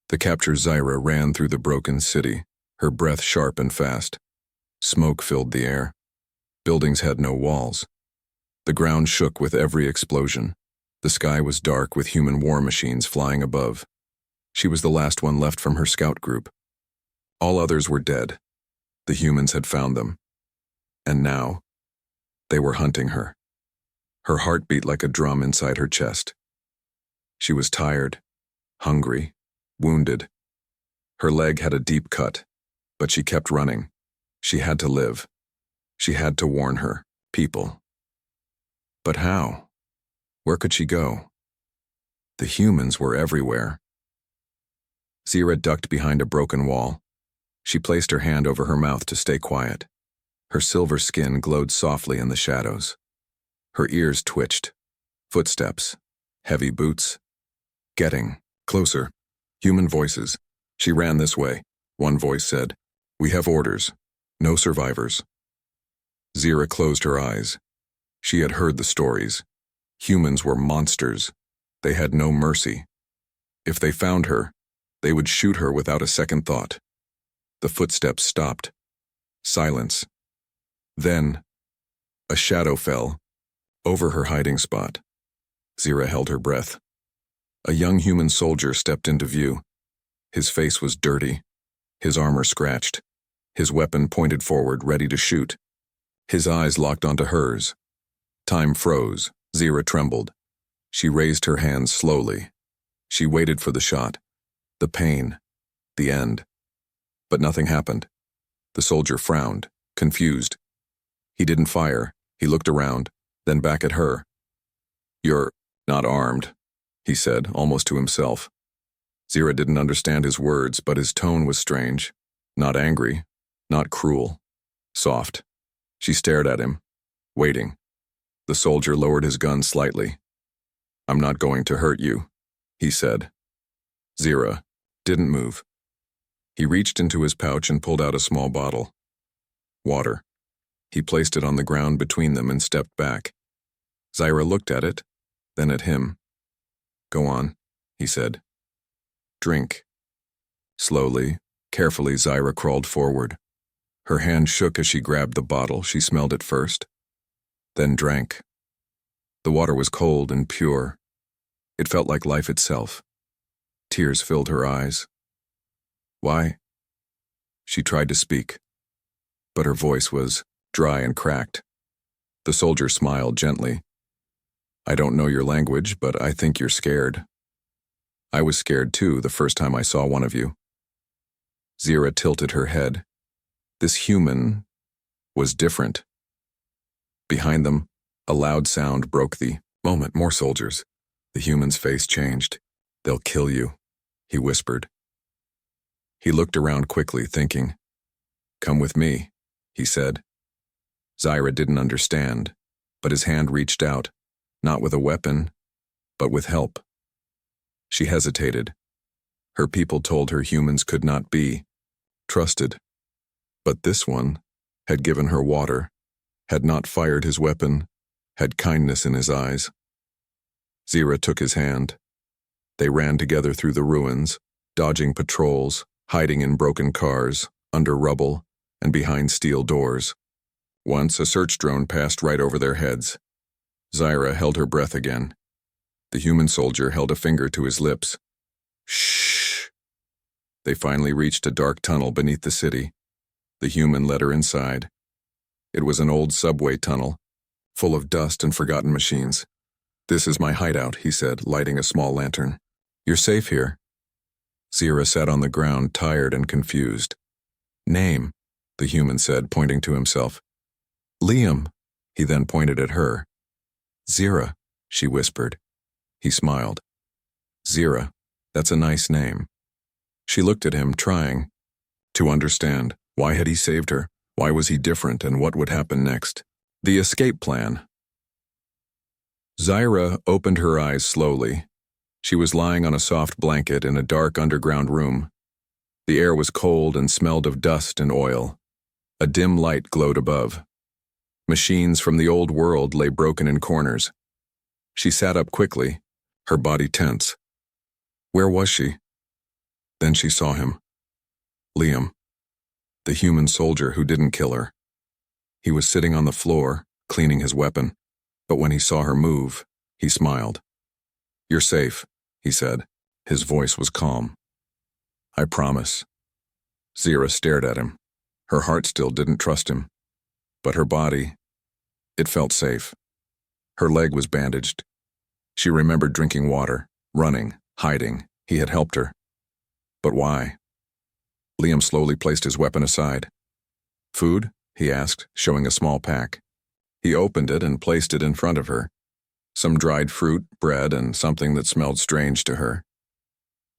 The captured Zyra ran through the broken city, her breath sharp and fast. Smoke filled the air. Buildings had no walls. The ground shook with every explosion. The sky was dark with human war machines flying above. She was the last one left from her scout group. All others were dead. The humans had found them. And now, they were hunting her. Her heart beat like a drum inside her chest. She was tired, hungry, wounded. Her leg had a deep cut, but she kept running. She had to live. She had to warn her people. But how? Where could she go? The humans were everywhere. Zyra ducked behind a broken wall. She placed her hand over her mouth to stay quiet. Her silver skin glowed softly in the shadows. Her ears twitched. Footsteps. Heavy boots. Getting closer. Human voices. She ran this way. One voice said, "We have orders. No survivors." Zyra closed her eyes. She had heard the stories. Humans were monsters. They had no mercy. If they found her, they would shoot her without a second thought. The footsteps stopped. Silence. Then, a shadow fell over her hiding spot. Zyra held her breath. A young human soldier stepped into view. His face was dirty, his armor scratched, his weapon pointed forward, ready to shoot. His eyes locked onto hers. Time froze. Zyra trembled. She raised her hands slowly. She waited for the shot, the pain, the end. But nothing happened. The soldier frowned, confused. He didn't fire. He looked around, then back at her. "You're not armed," he said, almost to himself. Zyra didn't understand his words, but his tone was strange. Not angry, not cruel, soft. She stared at him, waiting. The soldier lowered his gun slightly. "I'm not going to hurt you," he said. Zyra didn't move. He reached into his pouch and pulled out a small bottle. Water. He placed it on the ground between them and stepped back. Zyra looked at it, then at him. "Go on," he said. "Drink." Slowly, carefully, Zyra crawled forward. Her hand shook as she grabbed the bottle. She smelled it first, then drank. The water was cold and pure. It felt like life itself. Tears filled her eyes. "Why?" She tried to speak, but her voice was dry and cracked. The soldier smiled gently. "I don't know your language, but I think you're scared. I was scared too the first time I saw one of you." Zyra tilted her head. This human was different. Behind them, a loud sound broke the moment. More soldiers. The human's face changed. "They'll kill you," he whispered. He looked around quickly, thinking. "Come with me," he said. Zyra didn't understand, but his hand reached out, not with a weapon, but with help. She hesitated. Her people told her humans could not be trusted. But this one had given her water, had not fired his weapon, had kindness in his eyes. Zyra took his hand. They ran together through the ruins, dodging patrols, hiding in broken cars, under rubble, and behind steel doors. Once a search drone passed right over their heads. Zyra held her breath again. The human soldier held a finger to his lips. "Shh." They finally reached a dark tunnel beneath the city. The human led her inside. It was an old subway tunnel, full of dust and forgotten machines. "This is my hideout," he said, lighting a small lantern. "You're safe here." Zyra sat on the ground, tired and confused. "Name," the human said, pointing to himself. "Liam." He then pointed at her. "Zyra," she whispered. He smiled. "Zyra, that's a nice name." She looked at him, trying to understand. Why had he saved her? Why was he different, and what would happen next? The escape plan. Zyra opened her eyes slowly. She was lying on a soft blanket in a dark underground room. The air was cold and smelled of dust and oil. A dim light glowed above. Machines from the old world lay broken in corners. She sat up quickly, her body tense. Where was she? Then she saw him. Liam, the human soldier who didn't kill her. He was sitting on the floor, cleaning his weapon, but when he saw her move, he smiled. "You're safe," he said. His voice was calm. "I promise." Zira stared at him. Her heart still didn't trust him. But her body, it felt safe. Her leg was bandaged. She remembered drinking water, running, hiding. He had helped her. But why? Liam slowly placed his weapon aside. "Food?" he asked, showing a small pack. He opened it and placed it in front of her. Some dried fruit, bread, and something that smelled strange to her.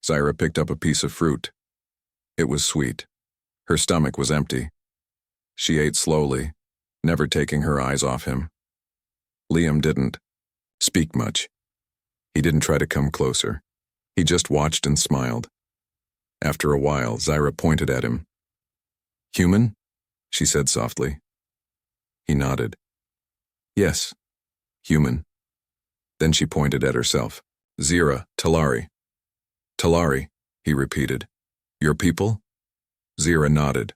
Zira picked up a piece of fruit. It was sweet. Her stomach was empty. She ate slowly, never taking her eyes off him. Liam didn't speak much. He didn't try to come closer. He just watched and smiled. After a while, Zira pointed at him. "Human?" she said softly. He nodded. "Yes, human." Then she pointed at herself. "Zira, Talari." "Talari," he repeated. "Your people?" Zira nodded.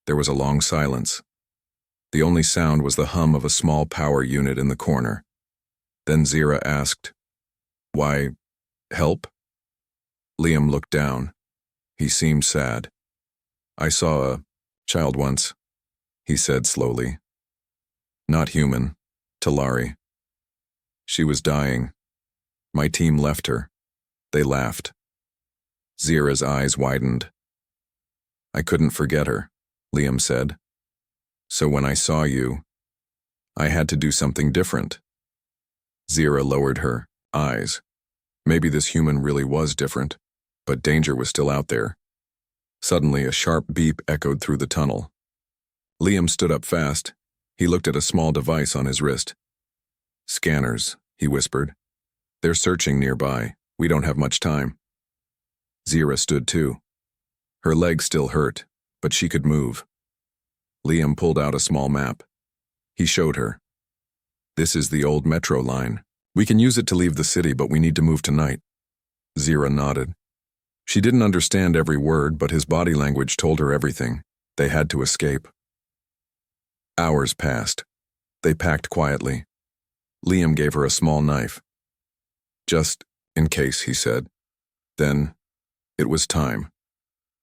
There was a long silence. The only sound was the hum of a small power unit in the corner. Then Zira asked, "Why, help?" Liam looked down. He seemed sad. "I saw a child once," he said slowly. "Not human, Talari. She was dying. My team left her. They laughed." Zira's eyes widened. "I couldn't forget her," Liam said. "So when I saw you, I had to do something different." Zira lowered her eyes. Maybe this human really was different, but danger was still out there. Suddenly, a sharp beep echoed through the tunnel. Liam stood up fast. He looked at a small device on his wrist. "Scanners," he whispered. "They're searching nearby. We don't have much time." Zira stood too. Her leg still hurt, but she could move. Liam pulled out a small map. He showed her. "This is the old metro line. We can use it to leave the city, but we need to move tonight." Zira nodded. She didn't understand every word, but his body language told her everything. They had to escape. Hours passed. They packed quietly. Liam gave her a small knife. "Just in case," he said. Then, it was time.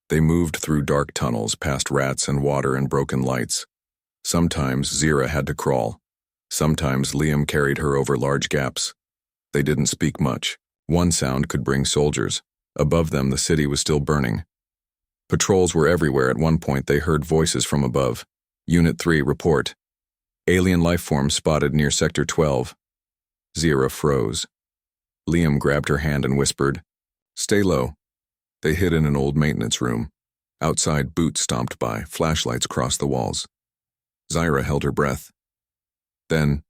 They moved through dark tunnels, past rats and water and broken lights. Sometimes Zira had to crawl. Sometimes Liam carried her over large gaps. They didn't speak much. One sound could bring soldiers. Above them, the city was still burning. Patrols were everywhere. At one point, they heard voices from above. "Unit 3, report. Alien life form spotted near Sector 12. Zira froze. Liam grabbed her hand and whispered, "Stay low." They hid in an old maintenance room. Outside, boots stomped by, flashlights crossed the walls. Zira held her breath. Then,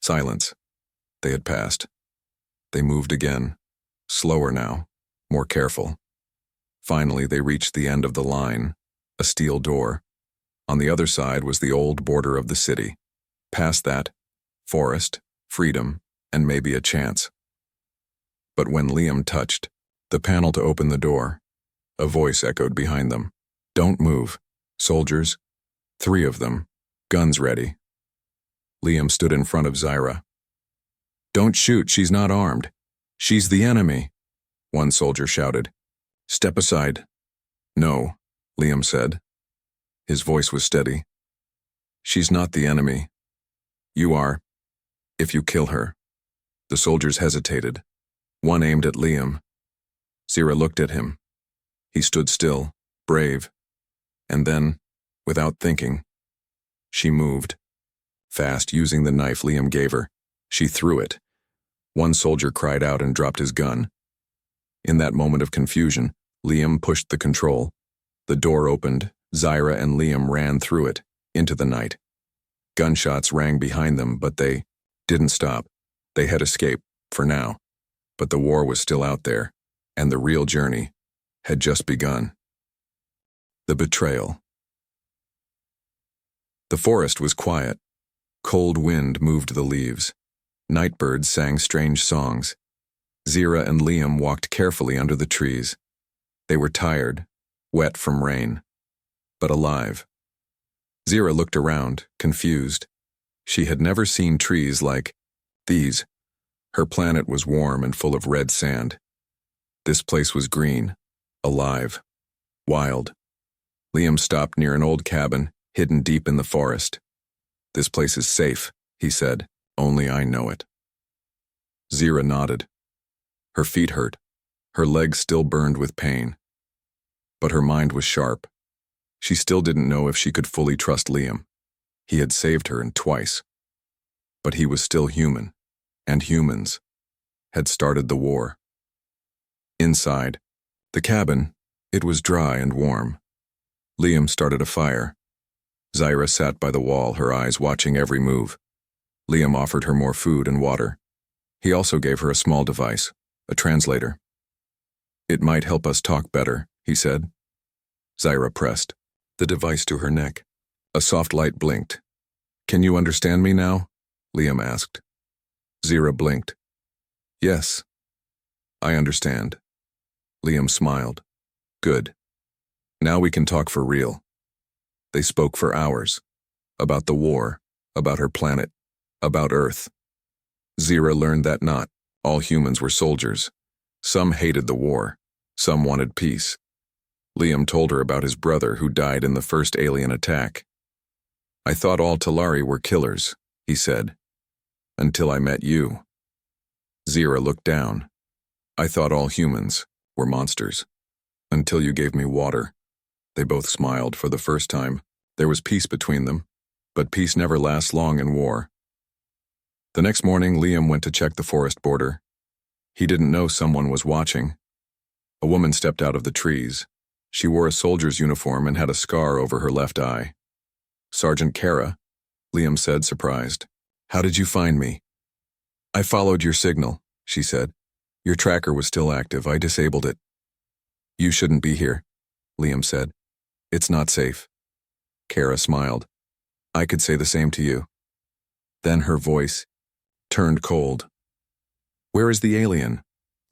silence. They had passed. They moved again, slower now, more careful. Finally, they reached the end of the line, a steel door. On the other side was the old border of the city. Past that, forest, freedom, and maybe a chance. But when Liam touched the panel to open the door, a voice echoed behind them. "Don't move. Soldiers. 3 of them. Guns ready." Liam stood in front of Zira. "Don't shoot, she's not armed. She's the enemy," one soldier shouted. "Step aside." "No," Liam said. His voice was steady. "She's not the enemy. You are, if you kill her." The soldiers hesitated. One aimed at Liam. Zira looked at him. He stood still, brave. And then, without thinking, she moved. Fast, using the knife Liam gave her, she threw it. One soldier cried out and dropped his gun. In that moment of confusion, Liam pushed the control. The door opened. Zira and Liam ran through it, into the night. Gunshots rang behind them, but they didn't stop. They had escaped, for now. But the war was still out there, and the real journey had just begun. The betrayal. The forest was quiet. Cold wind moved the leaves. Nightbirds sang strange songs. Zira and Liam walked carefully under the trees. They were tired, wet from rain, but alive. Zira looked around, confused. She had never seen trees like these. Her planet was warm and full of red sand. This place was green, alive, wild. Liam stopped near an old cabin, hidden deep in the forest. "This place is safe," he said. "Only I know it." Zira nodded. Her feet hurt. Her legs still burned with pain. But her mind was sharp. She still didn't know if she could fully trust Liam. He had saved her, and twice. But he was still human, and humans had started the war. Inside the cabin, it was dry and warm. Liam started a fire. Zira sat by the wall, her eyes watching every move. Liam offered her more food and water. He also gave her a small device, a translator. "It might help us talk better," he said. Zira pressed the device to her neck. A soft light blinked. "Can you understand me now?" Liam asked. Zira blinked. "Yes, I understand." Liam smiled. "Good. Now we can talk for real." They spoke for hours. About the war, about her planet, about Earth. Zira learned that not all humans were soldiers. Some hated the war. Some wanted peace. Liam told her about his brother who died in the first alien attack. "I thought all Talari were killers," he said, "until I met you." Zira looked down. "I thought all humans were monsters, until you gave me water." They both smiled for the first time. There was peace between them, but peace never lasts long in war. The next morning, Liam went to check the forest border. He didn't know someone was watching. A woman stepped out of the trees. She wore a soldier's uniform and had a scar over her left eye. "Sergeant Kara," Liam said, surprised. "How did you find me?" "I followed your signal," she said. "Your tracker was still active. I disabled it." "You shouldn't be here," Liam said. "It's not safe." Kara smiled. "I could say the same to you." Then her voice turned cold. "Where is the alien?"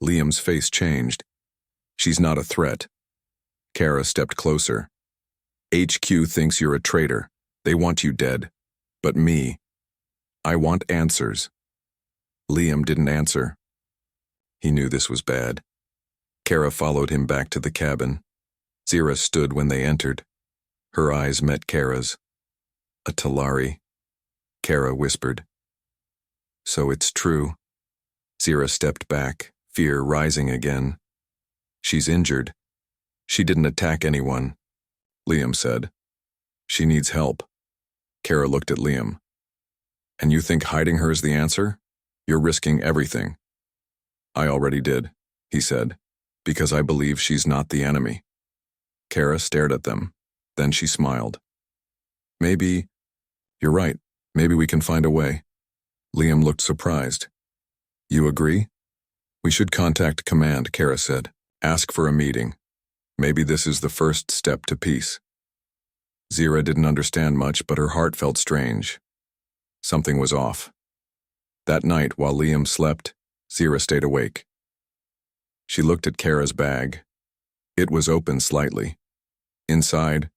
Liam's face changed. "She's not a threat." Kara stepped closer. "HQ thinks you're a traitor. They want you dead. But me, I want answers." Liam didn't answer. He knew this was bad. Kara followed him back to the cabin. Zira stood when they entered. Her eyes met Kara's. "A Talari," Kara whispered. "So it's true." Zira stepped back, fear rising again. "She's injured. She didn't attack anyone," Liam said. "She needs help." Kara looked at Liam. "And you think hiding her is the answer? You're risking everything." "I already did," he said, "because I believe she's not the enemy." Kara stared at them. Then she smiled. "Maybe, you're right. Maybe we can find a way." Liam looked surprised. "You agree?" "We should contact command," Kara said. "Ask for a meeting. Maybe this is the first step to peace." Zira didn't understand much, but her heart felt strange. Something was off. That night, while Liam slept, Zira stayed awake. She looked at Kara's bag. It was open slightly. Inside,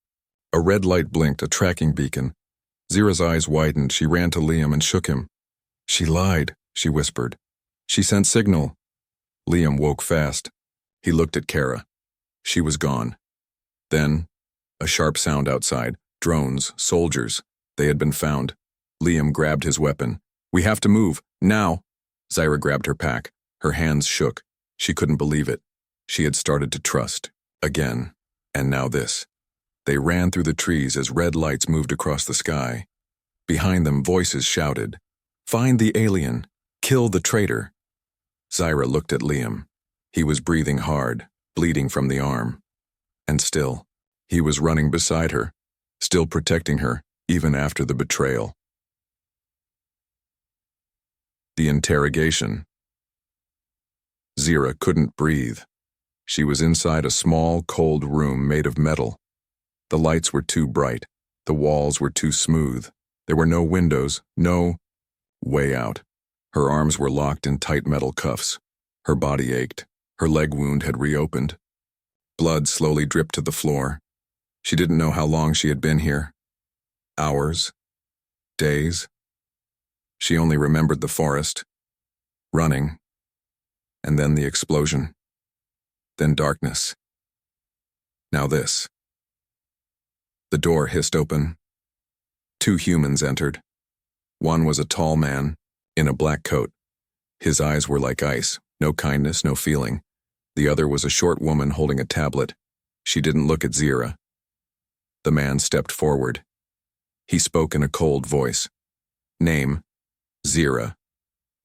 a red light blinked, a tracking beacon. Zira's eyes widened. She ran to Liam and shook him. "She lied," she whispered. "She sent signal." Liam woke fast. He looked at Kara. She was gone. Then, a sharp sound outside. Drones, soldiers. They had been found. Liam grabbed his weapon. "We have to move, now!" Zira grabbed her pack. Her hands shook. She couldn't believe it. She had started to trust. Again. And now this. They ran through the trees as red lights moved across the sky. Behind them, voices shouted, "Find the alien! Kill the traitor!" Zira looked at Liam. He was breathing hard, bleeding from the arm. And still, he was running beside her, still protecting her, even after the betrayal. The interrogation. Zira couldn't breathe. She was inside a small, cold room made of metal. The lights were too bright. The walls were too smooth. There were no windows, no way out. Her arms were locked in tight metal cuffs. Her body ached. Her leg wound had reopened. Blood slowly dripped to the floor. She didn't know how long she had been here. Hours? Days? She only remembered the forest, running, and then the explosion. Then darkness. Now this. The door hissed open. 2 humans entered. One was a tall man, in a black coat. His eyes were like ice, no kindness, no feeling. The other was a short woman holding a tablet. She didn't look at Zira. The man stepped forward. He spoke in a cold voice. Name, Zira.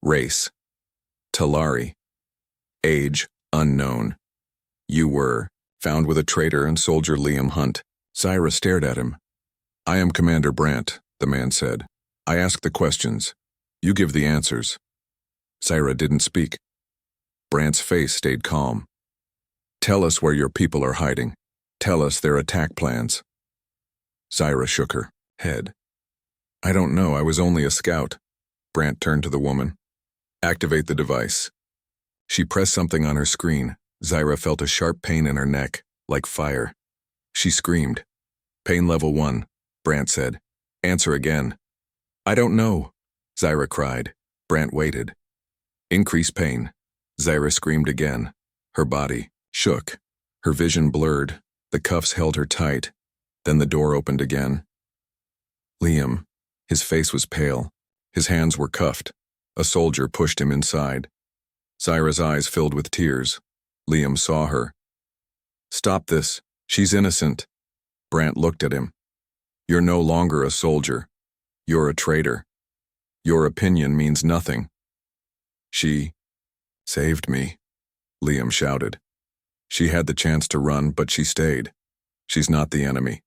Race, Talari. Age, unknown. You were found with a traitor and soldier Liam Hunt. Zira stared at him. I am Commander Brandt, the man said. I ask the questions. You give the answers. Zira didn't speak. Brandt's face stayed calm. Tell us where your people are hiding. Tell us their attack plans. Zira shook her head. I don't know, I was only a scout. Brandt turned to the woman. Activate the device. She pressed something on her screen. Zira felt a sharp pain in her neck, like fire. She screamed. Pain level 1, Brandt said. Answer again. I don't know, Zira cried. Brandt waited. Increase pain. Zira screamed again. Her body shook. Her vision blurred. The cuffs held her tight. Then the door opened again. Liam. His face was pale. His hands were cuffed. A soldier pushed him inside. Zira's eyes filled with tears. Liam saw her. Stop this. She's innocent. Brandt looked at him. You're no longer a soldier. You're a traitor. Your opinion means nothing. She saved me, Liam shouted. She had the chance to run, but she stayed. She's not the enemy.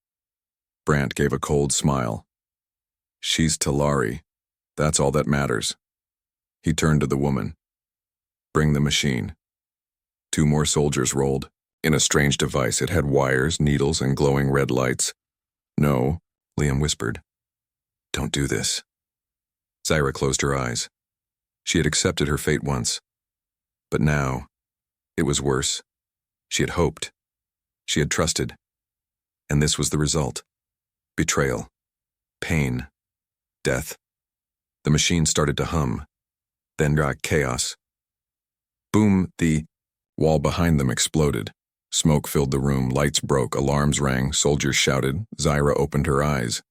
Brandt gave a cold smile. She's Talari. That's all that matters. He turned to the woman. Bring the machine. 2 more soldiers rolled. In a strange device, it had wires, needles, and glowing red lights. No, Liam whispered. Don't do this. Zira closed her eyes. She had accepted her fate once. But now, it was worse. She had hoped. She had trusted. And this was the result. Betrayal. Pain. Death. The machine started to hum. Then chaos. Boom, the wall behind them exploded. Smoke filled the room, lights broke, alarms rang, soldiers shouted. Zira opened her eyes.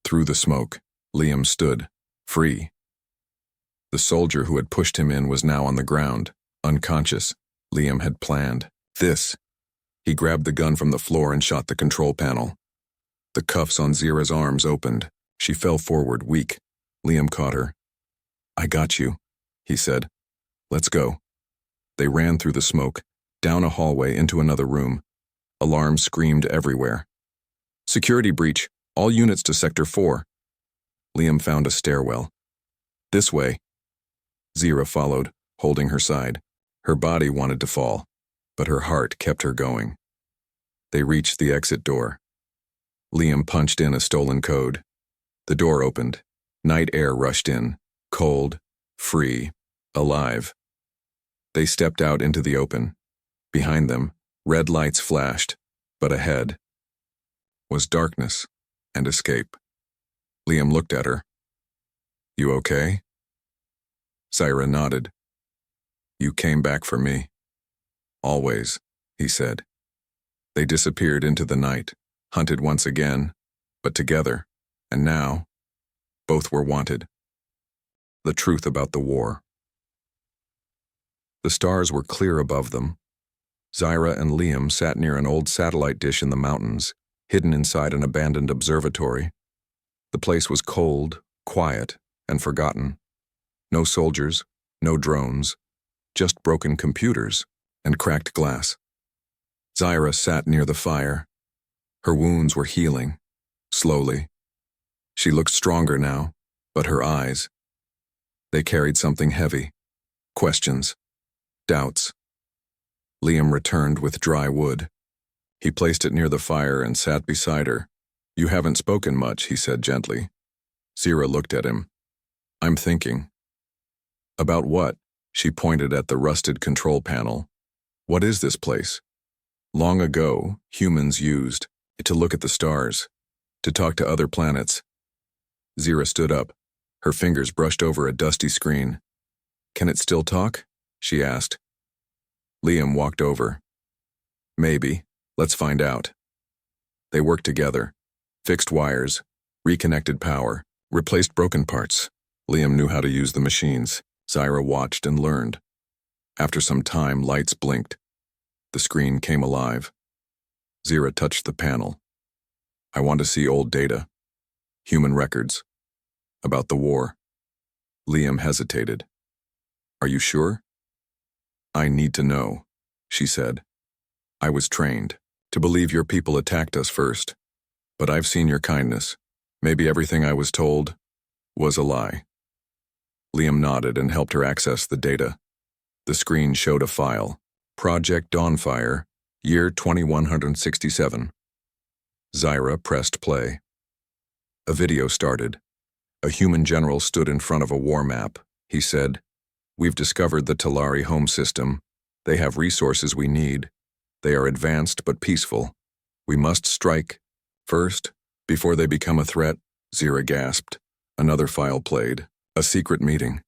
Through the smoke, Liam stood, free. The soldier who had pushed him in was now on the ground, unconscious. Liam had planned this. He grabbed the gun from the floor and shot the control panel. The cuffs on Zira's arms opened. She fell forward, weak. Liam caught her. I got you, he said. Let's go. They ran through the smoke, down a hallway into another room. Alarms screamed everywhere. Security breach. All units to Sector 4. Liam found a stairwell. This way. Zira followed, holding her side. Her body wanted to fall, but her heart kept her going. They reached the exit door. Liam punched in a stolen code. The door opened. Night air rushed in, cold, free, alive. They stepped out into the open. Behind them, red lights flashed, but ahead was darkness and escape. Liam looked at her. You okay? Zira nodded. You came back for me. Always, he said. They disappeared into the night, hunted once again, but together, and now, both were wanted. The truth about the war. The stars were clear above them. Zira and Liam sat near an old satellite dish in the mountains, hidden inside an abandoned observatory. The place was cold, quiet, and forgotten. No soldiers, no drones, just broken computers and cracked glass. Zira sat near the fire. Her wounds were healing, slowly. She looked stronger now, but her eyes, they carried something heavy. Questions, doubts. Liam returned with dry wood. He placed it near the fire and sat beside her. You haven't spoken much, he said gently. Zira looked at him. I'm thinking. About what? She pointed at the rusted control panel. What is this place? Long ago, humans used it to look at the stars, to talk to other planets. Zira stood up. Her fingers brushed over a dusty screen. Can it still talk? She asked. Liam walked over. Maybe. Let's find out. They worked together, fixed wires, reconnected power, replaced broken parts. Liam knew how to use the machines. Zira watched and learned. After some time, lights blinked. The screen came alive. Zira touched the panel. I want to see old data. Human records. About the war. Liam hesitated. Are you sure? I need to know, she said. I was trained to believe your people attacked us first, but I've seen your kindness. Maybe everything I was told was a lie. Liam nodded and helped her access the data. The screen showed a file. Project Dawnfire, year 2167. Zira pressed play. A video started. A human general stood in front of a war map. He said, We've discovered the Talari home system. They have resources we need. They are advanced but peaceful. We must strike. First, before they become a threat, Zira gasped. Another file played. A secret meeting.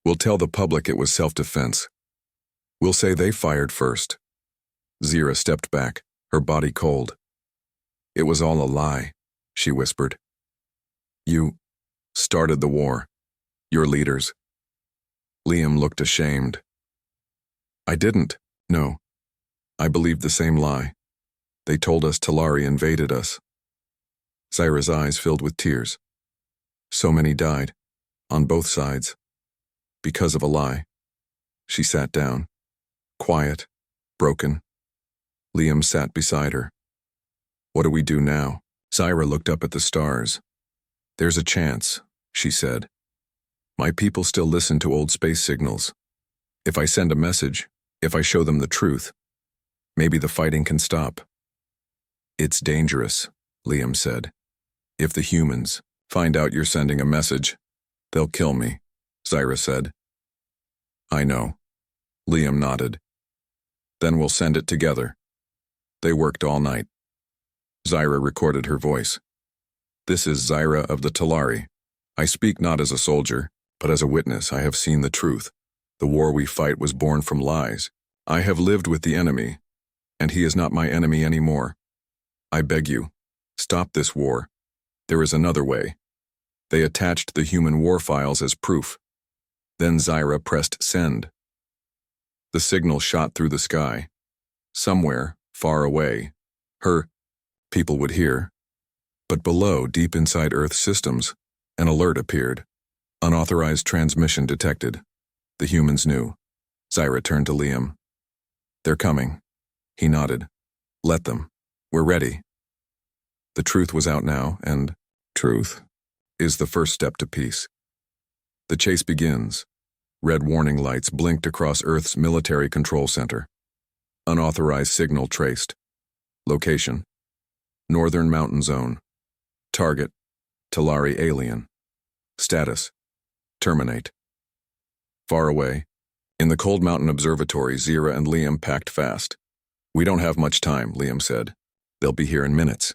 We'll tell the public it was self-defense. We'll say they fired first. Zira stepped back, her body cold. It was all a lie, she whispered. You started the war. Your leaders. Liam looked ashamed. I didn't. No. I believed the same lie. They told us Talari invaded us. Zira's eyes filled with tears. So many died, on both sides, because of a lie. She sat down, quiet, broken. Liam sat beside her. What do we do now? Zira looked up at the stars. There's a chance, she said. My people still listen to old space signals. If I send a message, if I show them the truth, maybe the fighting can stop. It's dangerous, Liam said. If the humans find out you're sending a message, they'll kill me, Zira said. I know. Liam nodded. Then we'll send it together. They worked all night. Zira recorded her voice. This is Zira of the Talari. I speak not as a soldier, but as a witness. I have seen the truth. The war we fight was born from lies. I have lived with the enemy, and he is not my enemy anymore. I beg you, stop this war. There is another way. They attached the human war files as proof. Then Zira pressed send. The signal shot through the sky. Somewhere, far away, her people would hear. But below, deep inside Earth's systems, an alert appeared. Unauthorized transmission detected. The humans knew. Zira turned to Liam. They're coming. He nodded. Let them. We're ready. The truth was out now, and truth is the first step to peace. The chase begins. Red warning lights blinked across Earth's military control center. Unauthorized signal traced. Location: Northern Mountain Zone. Target: Talari alien. Status: terminate. Far away, in the Cold Mountain Observatory, Zira and Liam packed fast. We don't have much time, Liam said. They'll be here in minutes.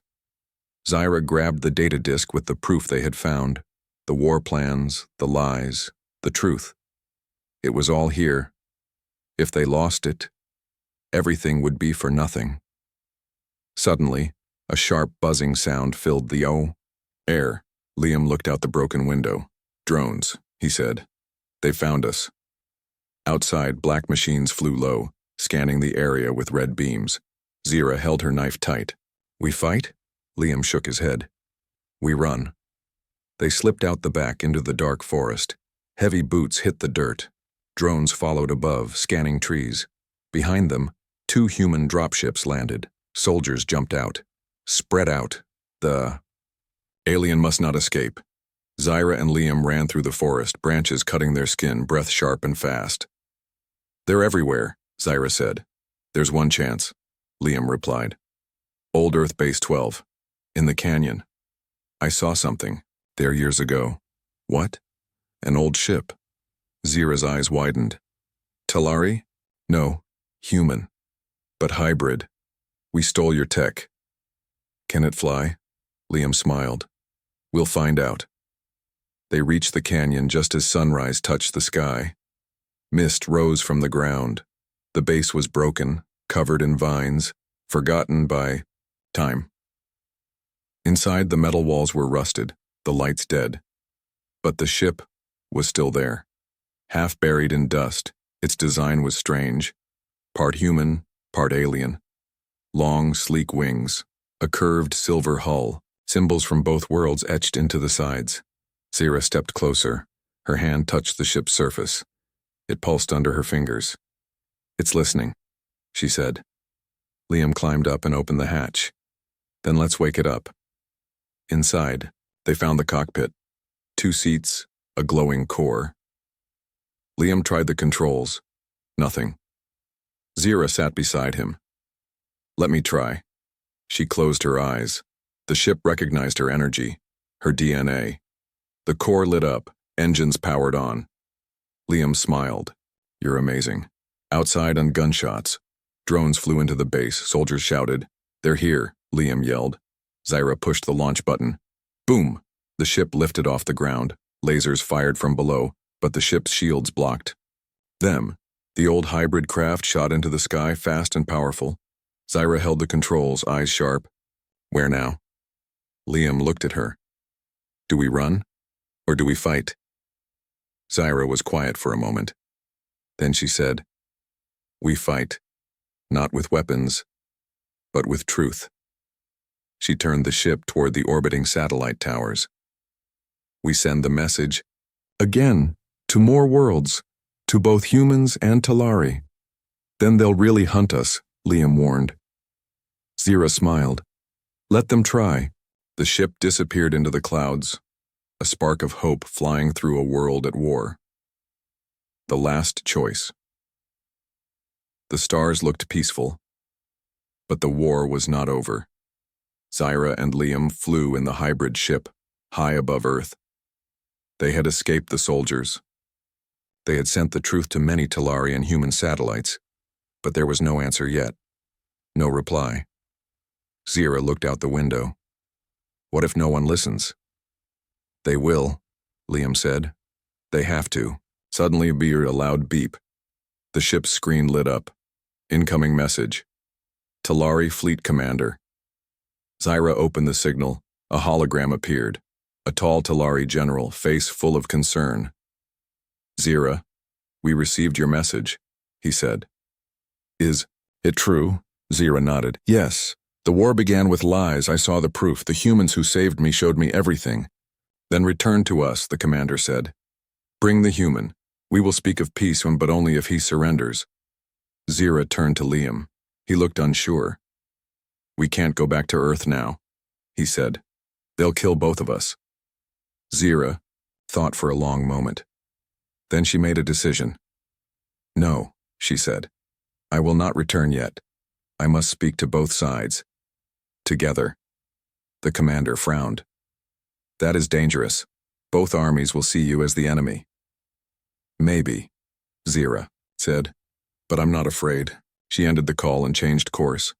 Zira grabbed the data disk with the proof they had found. The war plans, the lies, the truth. It was all here. If they lost it, everything would be for nothing. Suddenly, a sharp buzzing sound filled the air. Liam looked out the broken window. Drones, he said. They found us. Outside, black machines flew low, scanning the area with red beams. Zira held her knife tight. We fight? Liam shook his head. We run. They slipped out the back into the dark forest. Heavy boots hit the dirt. Drones followed above, scanning trees. Behind them, 2 human dropships landed. Soldiers jumped out. Spread out. The alien must not escape. Zira and Liam ran through the forest, branches cutting their skin, breath sharp and fast. They're everywhere, Zira said. There's one chance, Liam replied. Old Earth Base 12. In the canyon. I saw something there years ago. What? An old ship. Zira's eyes widened. Talari? No, human. But hybrid. We stole your tech. Can it fly? Liam smiled. We'll find out. They reached the canyon just as sunrise touched the sky. Mist rose from the ground. The base was broken, covered in vines, forgotten by time. Inside, the metal walls were rusted, the lights dead. But the ship was still there. Half buried in dust, its design was strange. Part human, part alien. Long, sleek wings, a curved silver hull, symbols from both worlds etched into the sides. Zira stepped closer. Her hand touched the ship's surface. It pulsed under her fingers. It's listening, she said. Liam climbed up and opened the hatch. Then let's wake it up. Inside, they found the cockpit. 2 seats, a glowing core. Liam tried the controls. Nothing. Zira sat beside him. Let me try. She closed her eyes. The ship recognized her energy, her DNA. The core lit up, engines powered on. Liam smiled. You're amazing. Outside on gunshots. Drones flew into the base, soldiers shouted. They're here, Liam yelled. Zira pushed the launch button. Boom! The ship lifted off the ground. Lasers fired from below, but the ship's shields blocked them. The old hybrid craft shot into the sky, fast and powerful. Zira held the controls, eyes sharp. Where now? Liam looked at her. Do we run? Or do we fight? Zira was quiet for a moment. Then she said, We fight. Not with weapons, but with truth. She turned the ship toward the orbiting satellite towers. We send the message, again, to more worlds, to both humans and Talari. Then they'll really hunt us, Liam warned. Zira smiled. Let them try. The ship disappeared into the clouds, a spark of hope flying through a world at war. The last choice. The stars looked peaceful, but the war was not over. Zira and Liam flew in the hybrid ship, high above Earth. They had escaped the soldiers. They had sent the truth to many Talari and human satellites, but there was no answer yet. No reply. Zira looked out the window. What if no one listens? They will, Liam said. They have to. Suddenly a loud beep. The ship's screen lit up. Incoming message. Talari Fleet Commander. Zira opened the signal. A hologram appeared. A tall Talari general, face full of concern. Zira, we received your message, he said. Is it true? Zira nodded. Yes. The war began with lies. I saw the proof. The humans who saved me showed me everything. Then return to us, the commander said. Bring the human. We will speak of peace, but only if he surrenders. Zira turned to Liam. He looked unsure. We can't go back to Earth now, he said. They'll kill both of us. Zira thought for a long moment. Then she made a decision. No, she said. I will not return yet. I must speak to both sides. Together. The commander frowned. That is dangerous. Both armies will see you as the enemy. Maybe, Zira said, but I'm not afraid. She ended the call and changed course.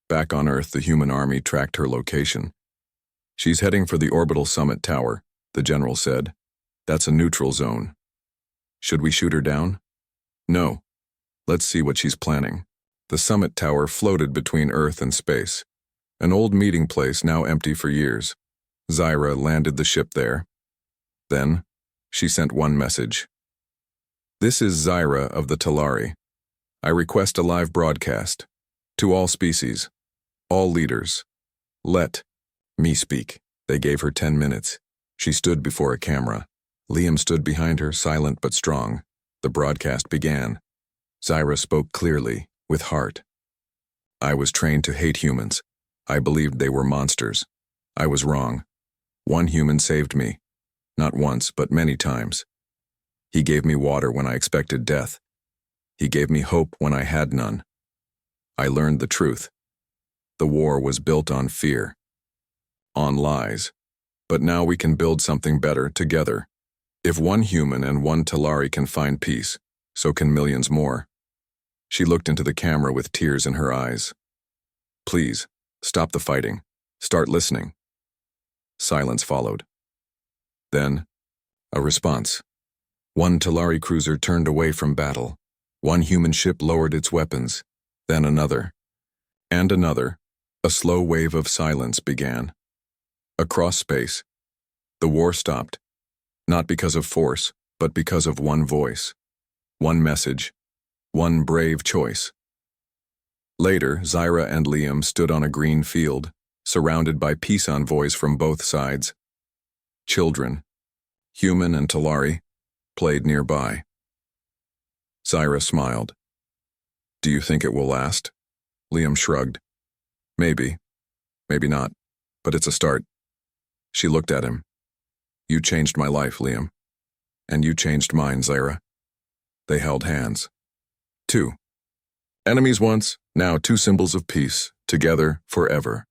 Back on Earth, the human army tracked her location. She's heading for the orbital summit tower, the general said. That's a neutral zone. Should we shoot her down? No. Let's see what she's planning. The summit tower floated between Earth and space. An old meeting place now empty for years. Zira landed the ship there. Then, she sent one message. This is Zira of the Talari. I request a live broadcast. To all species. All leaders. Let me speak. They gave her 10 minutes. She stood before a camera. Liam stood behind her, silent but strong. The broadcast began. Zira spoke clearly, with heart. I was trained to hate humans. I believed they were monsters. I was wrong. One human saved me. Not once, but many times. He gave me water when I expected death. He gave me hope when I had none. I learned the truth. The war was built on fear. On lies. But now we can build something better together. If one human and one Talari can find peace, so can millions more. She looked into the camera with tears in her eyes. Please, stop the fighting. Start listening. Silence followed. Then, a response. One Talari cruiser turned away from battle. One human ship lowered its weapons. Then another. And another. A slow wave of silence began. Across space, the war stopped. Not because of force, but because of one voice. One message. One brave choice. Later, Zyra and Liam stood on a green field, surrounded by peace envoys from both sides. Children, human and Talari, played nearby. Zyra smiled. Do you think it will last? Liam shrugged. Maybe. Maybe not. But it's a start. She looked at him. You changed my life, Liam. And you changed mine, Zyra. They held hands. 2. Enemies once, now 2 symbols of peace, together forever.